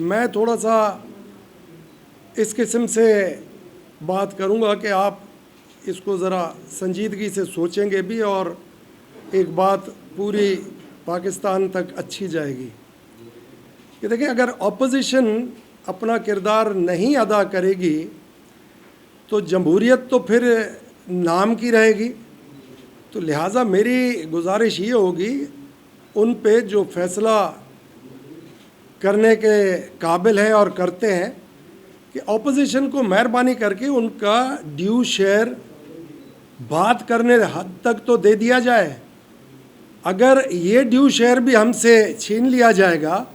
मैं थोड़ा सा इस किस्म से बात करूंगा कि आप इसको ज़रा संजीदगी से सोचेंगे भी और एक बात पूरी पाकिस्तान तक अच्छी जाएगी कि देखिए, अगर ऑपोजिशन अपना किरदार नहीं अदा करेगी तो जमहूरियत तो फिर नाम की रहेगी। तो लिहाजा मेरी गुजारिश ये होगी उन पे जो फैसला करने के काबिल हैं और करते हैं कि ऑपोजिशन को मेहरबानी करके उनका ड्यू शेयर बात करने हद तक तो दे दिया जाए। अगर ये ड्यू शेयर भी हमसे छीन लिया जाएगा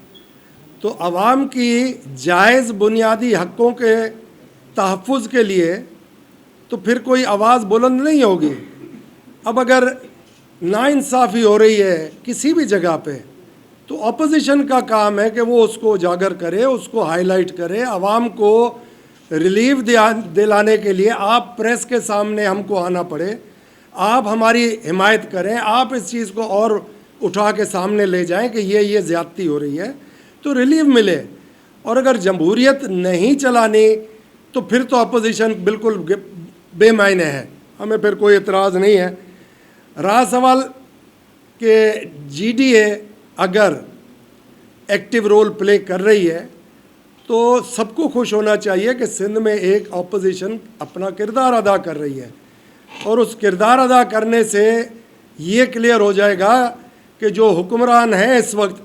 तो आवाम की जायज़ बुनियादी हक़ों के तहफ़्फ़ुज़ के लिए तो फिर कोई आवाज़ बुलंद नहीं होगी। अब अगर नाइंसाफ़ी हो रही है किसी भी जगह पे तो ऑपोजिशन का काम है कि वो उसको उजागर करे, उसको हाईलाइट करे, आवाम को रिलीफ दिलाने के लिए आप प्रेस के सामने हमको आना पड़े, आप हमारी हिमायत करें, आप इस चीज़ को और उठा के सामने ले जाएं कि ये ज़्यादती हो रही है तो रिलीफ मिले। और अगर जमहूरियत नहीं चलानी तो फिर तो अपोजिशन बिल्कुल बेमायने है, हमें फिर कोई एतराज़ नहीं है। रहा सवाल कि जीडीए अगर एक्टिव रोल प्ले कर रही है तो सबको खुश होना चाहिए कि सिंध में एक अपोजिशन अपना किरदार अदा कर रही है और उस किरदार अदा करने से ये क्लियर हो जाएगा कि जो हुक्मरान हैं इस वक्त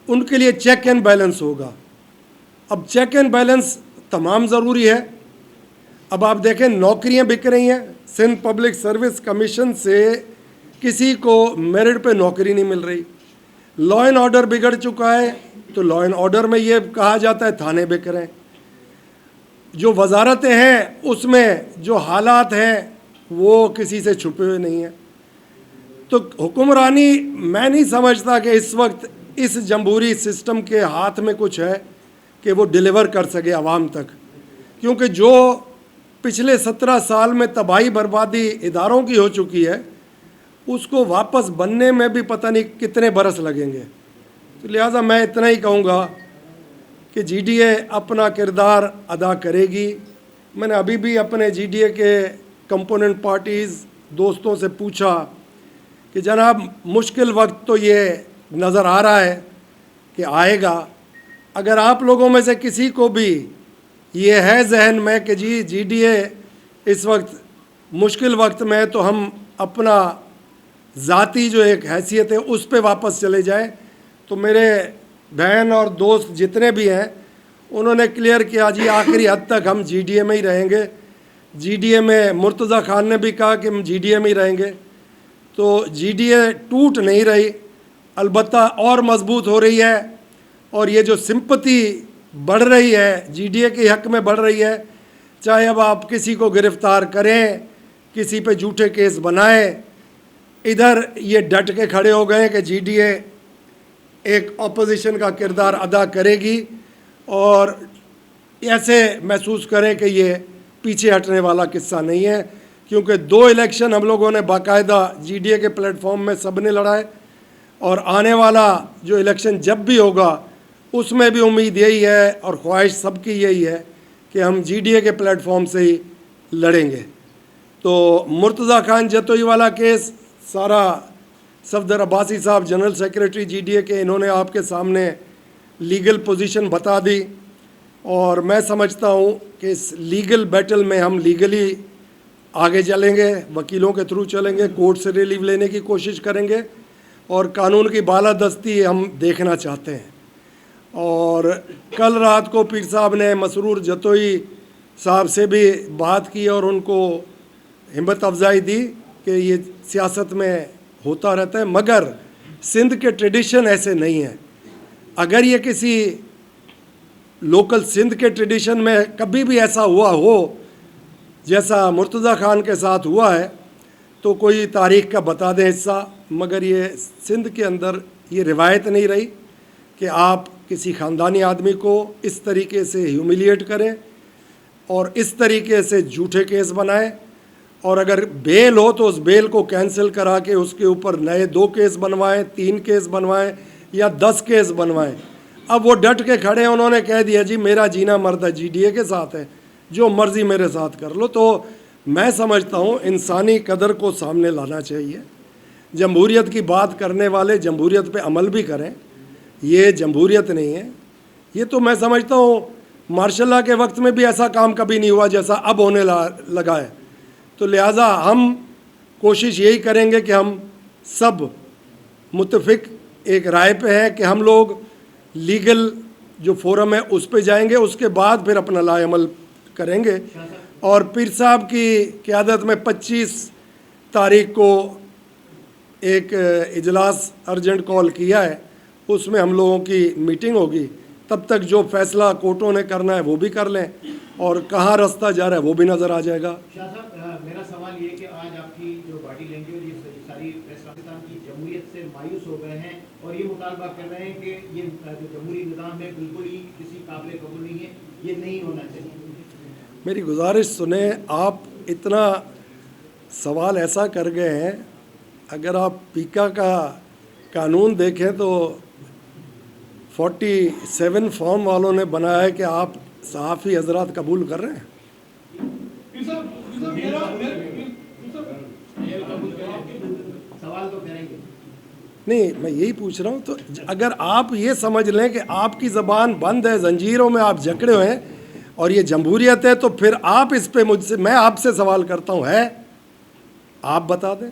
उनके लिए चेक एंड बैलेंस होगा। अब चेक एंड बैलेंस तमाम ज़रूरी है। अब आप देखें नौकरियां बिक रही हैं, सिंध पब्लिक सर्विस कमीशन से किसी को मेरिट पे नौकरी नहीं मिल रही। लॉ एंड ऑर्डर बिगड़ चुका है तो लॉ एंड ऑर्डर में ये कहा जाता है थाने बिक रहे हैं। जो वजारतें हैं उसमें जो हालात हैं वो किसी से छुपे हुए नहीं हैं। तो हुक्मरानी मैं नहीं समझता कि इस वक्त इस जमहूरी सिस्टम के हाथ में कुछ है कि वो डिलीवर कर सके आवाम तक, क्योंकि जो पिछले 17 साल में तबाही बर्बादी इदारों की हो चुकी है उसको वापस बनने में भी पता नहीं कितने बरस लगेंगे। तो लिहाजा मैं इतना ही कहूँगा कि जीडीए अपना किरदार अदा करेगी। मैंने अभी भी अपने जीडीए के कंपोनेंट पार्टीज़ दोस्तों से पूछा कि जनाब मुश्किल वक्त तो ये नज़र आ रहा है कि आएगा, अगर आप लोगों में से किसी को भी ये है जहन में कि जी जीडीए इस वक्त मुश्किल वक्त में है तो हम अपना ज़ाती जो एक हैसियत है उस पे वापस चले जाएं, तो मेरे बहन और दोस्त जितने भी हैं उन्होंने क्लियर किया जी आखिरी हद तक हम जीडीए में ही रहेंगे। जीडीए में मुर्तज़ा खान ने भी कहा कि हम जीडीए में ही रहेंगे। तो जीडीए टूट नहीं रही, अलबत्ता और मजबूत हो रही है और ये जो सिंपति बढ़ रही है जीडीए के हक़ में बढ़ रही है। चाहे अब आप किसी को गिरफ़्तार करें, किसी पे झूठे केस बनाएं, इधर ये डट के खड़े हो गए कि जीडीए एक अपोजिशन का किरदार अदा करेगी और ऐसे महसूस करें कि ये पीछे हटने वाला किस्सा नहीं है, क्योंकि 2 इलेक्शन हम लोगों ने बाकायदा जीडीए के प्लेटफॉर्म में सब ने लड़ा है और आने वाला जो इलेक्शन जब भी होगा उसमें भी उम्मीद यही है और ख्वाहिश सबकी यही है कि हम जीडीए के प्लेटफॉर्म से ही लड़ेंगे। तो मुर्तज़ा खान जतोई वाला केस सारा सफदर अब्बासी साहब जनरल सेक्रेटरी जीडीए के, इन्होंने आपके सामने लीगल पोजीशन बता दी और मैं समझता हूँ कि इस लीगल बैटल में हम लीगली आगे चलेंगे, वकीलों के थ्रू चलेंगे, कोर्ट से रिलीव लेने की कोशिश करेंगे और कानून की बालादस्ती हम देखना चाहते हैं। और कल रात को पीर साहब ने मसरूर जतोई साहब से भी बात की और उनको हिम्मत अफजाई दी कि ये सियासत में होता रहता है, मगर सिंध के ट्रेडिशन ऐसे नहीं है। अगर ये किसी लोकल सिंध के ट्रेडिशन में कभी भी ऐसा हुआ हो जैसा मुर्तज़ा खान के साथ हुआ है तो कोई तारीख़ का बता दें हिस्सा, मगर ये सिंध के अंदर ये रिवायत नहीं रही कि आप किसी ख़ानदानी आदमी को इस तरीके से ह्यूमिलिएट करें और इस तरीके से झूठे केस बनाएं और अगर बेल हो तो उस बेल को कैंसिल करा के उसके ऊपर नए 2 केस बनवाएं, 3 केस बनवाएं या 10 केस बनवाएं। अब वो डट के खड़े हैं, उन्होंने कह दिया जी मेरा जीना मरदा जीडीए के साथ है, जो मर्जी मेरे साथ कर लो। तो मैं समझता हूँ इंसानी कदर को सामने लाना चाहिए। जमहूरियत की बात करने वाले जमहूरियत पे अमल भी करें, ये जमहूरियत नहीं है। ये तो मैं समझता हूँ मार्शल लॉ के वक्त में भी ऐसा काम कभी नहीं हुआ जैसा अब होने लगा है। तो लिहाजा हम कोशिश यही करेंगे कि हम सब मुत्तफिक एक राय पे हैं कि हम लोग लीगल जो फोरम है उस पे जाएंगे, उसके बाद फिर अपना लाए अमल करेंगे। और पीर साहब की क़यादत में 25 तारीख को एक इजलास अर्जेंट कॉल किया है, उसमें हम लोगों की मीटिंग होगी। तब तक जो फैसला कोर्टों ने करना है वो भी कर लें, और कहाँ रास्ता जा रहा है वो भी नज़र आ जाएगा। शाह साहब, मेरा सवाल ये कि आज आपकी जो बॉडी लैंग्वेज ये सारी पाकिस्तान की जमहूरियत से मायूस हो गए हैं और ये मुतालबा कर रहे हैं कि ये जो जमहूरी निज़ाम है बिल्कुल ही किसी काबिल कबूल नहीं है, ये नहीं होना चाहिए। मेरी गुजारिश सुने, आप इतना सवाल ऐसा कर गए हैं, अगर आप पीका का कानून देखें तो 47 फॉर्म वालों ने बनाया है कि आप सहाफ़ी हजरात कबूल कर रहे हैं। सवाल तो करेंगे नहीं, मैं यही पूछ रहा हूँ। तो अगर आप ये समझ लें कि आपकी ज़बान बंद है, जंजीरों में आप जकड़े हुए हैं और ये जमहूरियत है, तो फिर आप इस पे मुझसे, मैं आपसे सवाल करता हूँ, है आप बता दें।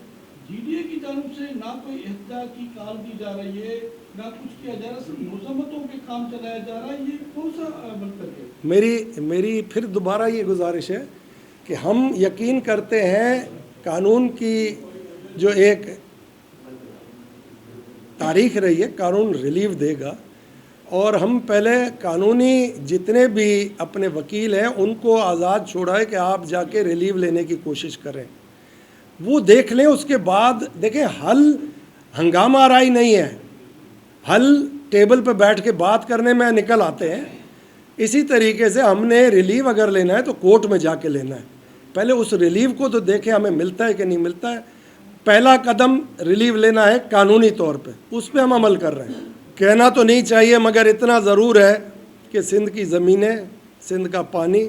जीडीए की तरफ से ना कोई एहतियात की कॉल दी जा रही है, ना कुछ किया जा रहा है, सिर्फ मुज़म्मतों पे काम चलाया जा रहा है, ये कौन सा मंतक है? मेरी फिर दोबारा ये गुजारिश है कि हम यकीन करते हैं कानून की जो एक तारीख रही है, कानून रिलीफ देगा, और हम पहले कानूनी जितने भी अपने वकील हैं उनको आज़ाद छोड़ाए कि आप जाके रिलीफ लेने की कोशिश करें, वो देख लें। उसके बाद देखें, हल हंगामा आराई नहीं है, हल टेबल पे बैठ के बात करने में निकल आते हैं। इसी तरीके से हमने रिलीव अगर लेना है तो कोर्ट में जाके लेना है। पहले उस रिलीव को तो देखें हमें मिलता है कि नहीं मिलता है। पहला कदम रिलीव लेना है कानूनी तौर पे, उस पर हम अमल कर रहे हैं। कहना तो नहीं चाहिए, मगर इतना ज़रूर है कि सिंध की ज़मीनें, सिंध का पानी,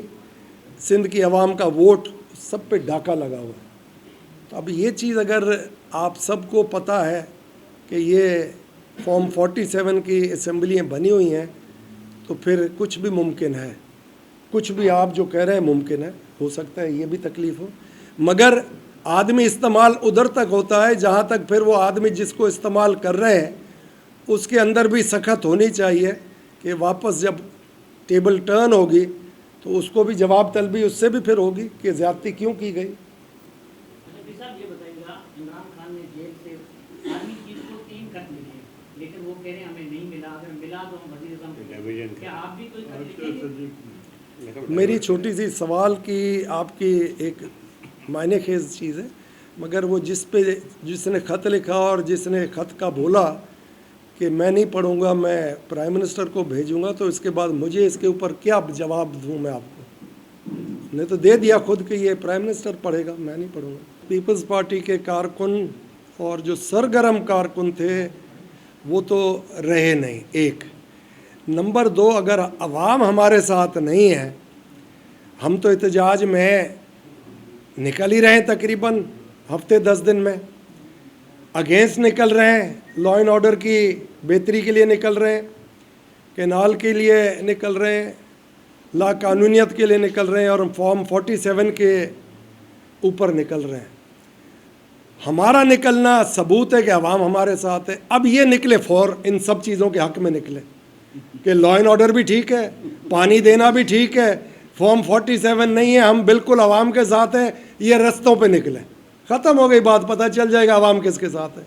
सिंध की आवाम का वोट, सब पे डाका लगा हुआ है। तो अब ये चीज़ अगर आप सबको पता है कि ये फॉर्म 47 की असम्बलियाँ बनी हुई हैं, तो फिर कुछ भी मुमकिन है, कुछ भी आप जो कह रहे हैं मुमकिन है। हो सकता है ये भी तकलीफ़ हो, मगर आदमी इस्तेमाल उधर तक होता है जहाँ तक फिर वो आदमी जिसको इस्तेमाल कर रहे हैं उसके अंदर भी सख्त होनी चाहिए कि वापस जब टेबल टर्न होगी तो उसको भी जवाब तलबी उससे भी फिर होगी कि ज़्यादती क्यों की गई। ये बताइएगा, इमरान खान ने जेल से आर्मी चीफ को 3 खत लिखे, लेकिन वो कह रहे हैं हमें नहीं मिला, अगर मिला तो हम वज़ीर आज़म, क्या आप भी कोई खत लिखेंगे? मेरी छोटी सी सवाल की आपकी एक मायने खेज चीज़ है, मगर वो जिसने ख़त लिखा और जिसने ख़त का बोला कि मैं नहीं पढ़ूंगा, मैं प्राइम मिनिस्टर को भेजूंगा, तो इसके बाद मुझे इसके ऊपर क्या जवाब दूं मैं आपको? ने तो दे दिया खुद कि ये प्राइम मिनिस्टर पढ़ेगा, मैं नहीं पढ़ूंगा। पीपल्स पार्टी के कारकुन और जो सरगर्म कारकुन थे वो तो रहे नहीं, एक। नंबर 2, अगर अवाम हमारे साथ नहीं है, हम तो एहतजाज में निकल ही रहे हैं, तकरीबन हफ्ते 10 दिन में अगेंस्ट निकल रहे हैं, लॉ एंड ऑर्डर की बेहतरी के लिए निकल रहे हैं, कैनाल के लिए निकल रहे हैं, ला कानूनियत के लिए निकल रहे हैं, और फॉर्म 47 के ऊपर निकल रहे हैं। हमारा निकलना सबूत है कि अवाम हमारे साथ है। अब ये निकले फौर इन सब चीज़ों के हक़ में निकले कि लॉ एंड ऑर्डर भी ठीक है, पानी देना भी ठीक है, फॉर्म 47 नहीं है, हम बिल्कुल आवाम के साथ हैं, ये रस्तों पे निकले। ख़त्म हो गई बात, पता चल जाएगा आवाम किसके साथ है।